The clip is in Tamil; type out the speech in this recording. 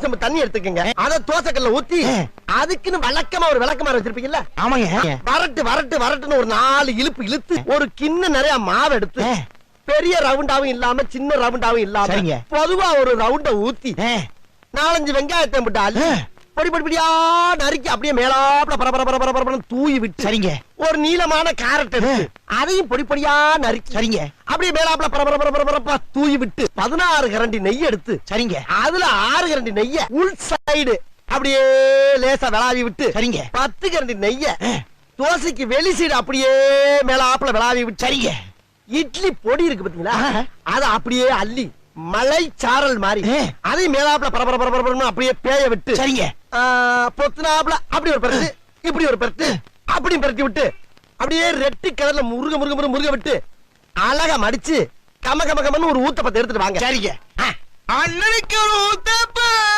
செம்பு தண்ணி எடுத்துக்கங்க. அத தோசைக்கல்ல ஊத்தி அதுக்குன்னு வழக்கமா ஒரு விளக்கமாறு வச்சிருப்பீங்கல்ல? ஆமாங்க. வரட்டு வரட்டு வரட்டுன்னு ஒரு 4 இழுப்பு இழுத்து ஒரு கிண்ண நிறைய மாவு எடுத்து பெரிய ரவுண்டாவும் இல்லாம சின்ன ரவுண்டாவும் இல்லாம பொதுவா ஒரு ரவுண்ட ஊத்தி 4-5 வெங்காயத்தை போட்டு அள்ளி பொடி பொடி பொடியா நறுக்கி அப்படியே மேலாப்ல பரபர தூவி விட்டு சரிங்க ஒரு நீளமான கேரட் எடுத்து அதையும் பொடி பொடியா நறுக்கி சரிங்க அப்படியே மேலாப்ல பரபர தூவி விட்டு 16 கரண்டி நெய் எடுத்து சரிங்க அதுல 6 கரண்டி நெய்ய உள் சைடு அப்படியே லேசா விளாவி விட்டு சரிங்க 10 கரண்டி நெய்ய தோசைக்கு வெளி சைடு அப்படியே மேலாப்ல விளாவி விட்டு சரிங்க இட்லி பொடி இருக்கு பாத்தீங்களா அத அப்படியே அள்ளி மலை சாரல் மாதிரி அதை மேலாப்ல பரபர அப்படியே பேய விட்டு சரிங்க பொத்துனாப்ல அப்படி ஒரு பரட்டு இப்படி ஒரு பரட்டு அப்படி பரட்டி விட்டு அப்படியே ரெட்டி கலர்ல முருக விட்டு அழகா மடிச்சு கம கம கமன்னு ஒரு ஊத்தப்பத்தை எடுத்துட்டு வாங்க. சரிங்க. அண்ணனுக்கு ஒரு ஊத்தப்பம்.